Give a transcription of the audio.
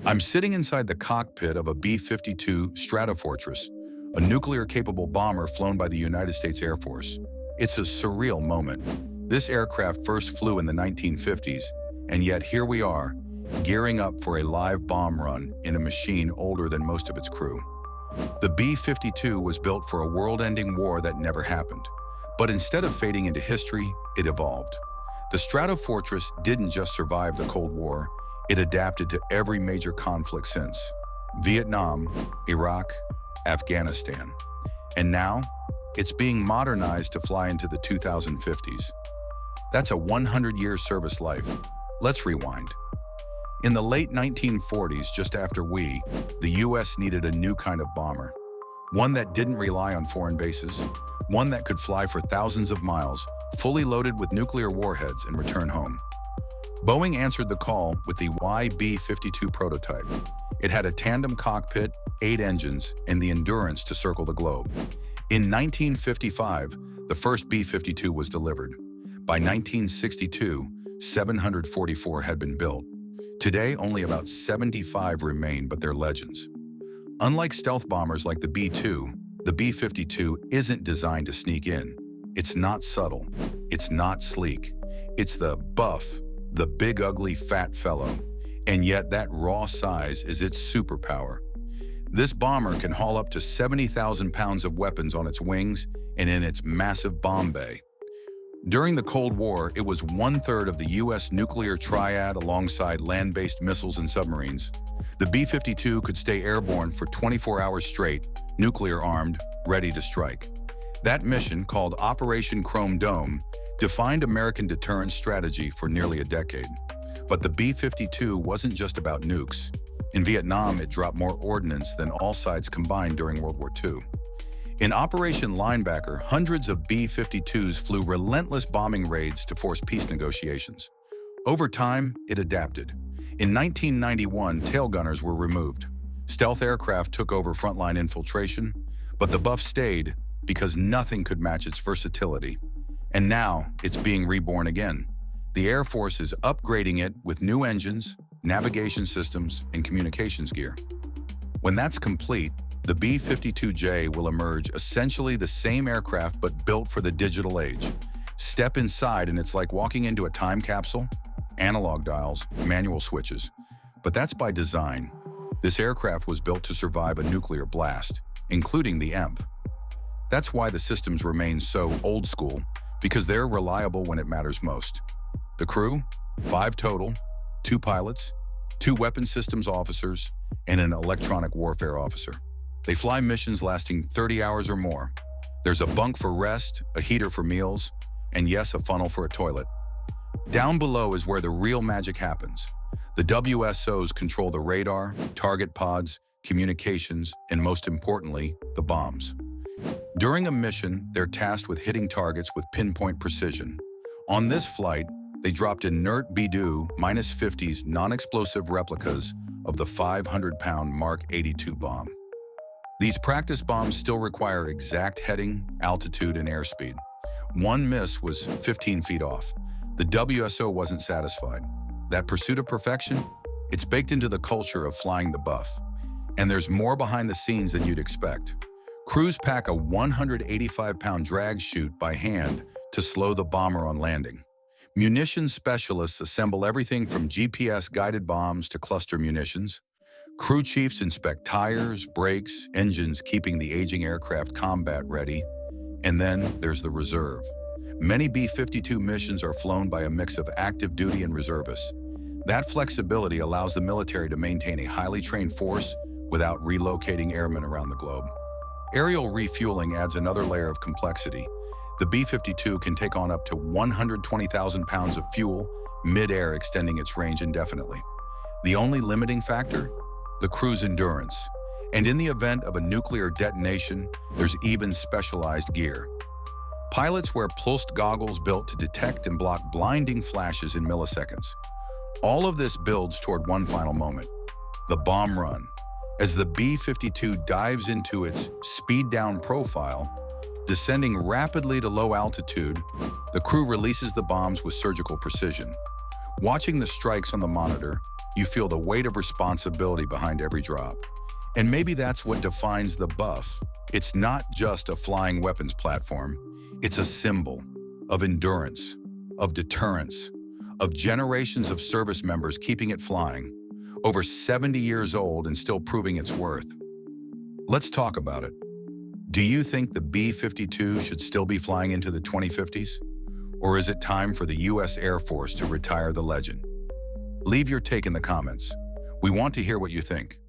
I'm sitting inside the cockpit of a B-52 Stratofortress, a nuclear-capable bomber flown by the United States Air Force. It's a surreal moment. This aircraft first flew in the 1950s, and yet here we are, gearing up for a live bomb run in a machine older than most of its crew. The B-52 was built for a world-ending war that never happened. But instead of fading into history, it evolved. The Stratofortress didn't just survive the Cold War, it adapted to every major conflict since: Vietnam, Iraq, Afghanistan. And now, it's being modernized to fly into the 2050s. That's a 100-year service life. Let's rewind. In the late 1940s, just after the US needed a new kind of bomber. One that didn't rely on foreign bases, one that could fly for thousands of miles, fully loaded with nuclear warheads, and return home. Boeing answered the call with the B-52 prototype. It had a tandem cockpit, 8 engines, and the endurance to circle the globe. In 1955, the first B-52 was delivered. By 1962, 744 had been built. Today, only about 75 remain, but they're legends. Unlike stealth bombers like the B-2, the B-52 isn't designed to sneak in. It's not subtle. It's not sleek. It's the buff, the big, ugly, fat fellow. And yet that raw size is its superpower. This bomber can haul up to 70,000 pounds of weapons on its wings and in its massive bomb bay. During the Cold War, it was 1/3 of the US nuclear triad alongside land-based missiles and submarines. The B-52 could stay airborne for 24 hours straight, nuclear-armed, ready to strike. That mission, called Operation Chrome Dome, defined American deterrence strategy for nearly a decade. But the B-52 wasn't just about nukes. In Vietnam, it dropped more ordnance than all sides combined during World War II. In Operation Linebacker, hundreds of B-52s flew relentless bombing raids to force peace negotiations. Over time, it adapted. In 1991, tail gunners were removed. Stealth aircraft took over frontline infiltration, but the buff stayed because nothing could match its versatility. And now, it's being reborn again. The Air Force is upgrading it with new engines, navigation systems, and communications gear. When that's complete, the B-52J will emerge essentially the same aircraft but built for the digital age. Step inside and it's like walking into a time capsule. Analog dials, manual switches. But that's by design. This aircraft was built to survive a nuclear blast, including the EMP. That's why the systems remain so old school, because they're reliable when it matters most. The crew, 5 total, 2 pilots, 2 weapons systems officers, and an electronic warfare officer. They fly missions lasting 30 hours or more. There's a bunk for rest, a heater for meals, and yes, a funnel for a toilet. Down below is where the real magic happens. The WSOs control the radar, target pods, communications, and most importantly, the bombs. During a mission, they're tasked with hitting targets with pinpoint precision. On this flight, they dropped inert B-50's non-explosive replicas of the 500-pound Mark 82 bomb. These practice bombs still require exact heading, altitude, and airspeed. One miss was 15 feet off. The WSO wasn't satisfied. That pursuit of perfection? It's baked into the culture of flying the buff. And there's more behind the scenes than you'd expect. Crews pack a 185-pound drag chute by hand to slow the bomber on landing. Munitions specialists assemble everything from GPS-guided bombs to cluster munitions. Crew chiefs inspect tires, brakes, engines, keeping the aging aircraft combat ready. And then there's the reserve. Many B-52 missions are flown by a mix of active duty and reservists. That flexibility allows the military to maintain a highly trained force without relocating airmen around the globe. Aerial refueling adds another layer of complexity. The B-52 can take on up to 120,000 pounds of fuel, mid-air, extending its range indefinitely. The only limiting factor? The crew's endurance. And in the event of a nuclear detonation, there's even specialized gear. Pilots wear pulsed goggles built to detect and block blinding flashes in milliseconds. All of this builds toward one final moment: the bomb run. As the B-52 dives into its speed-down profile, descending rapidly to low altitude, the crew releases the bombs with surgical precision. Watching the strikes on the monitor, You feel the weight of responsibility behind every drop. And maybe that's what defines the Buff. It's not just a flying weapons platform. It's a symbol of endurance, of deterrence, of generations of service members keeping it flying, over 70 years old and still proving its worth. Let's talk about it. Do you think the B-52 should still be flying into the 2050s? Or is it time for the US Air Force to retire the legend? Leave your take in the comments. We want to hear what you think.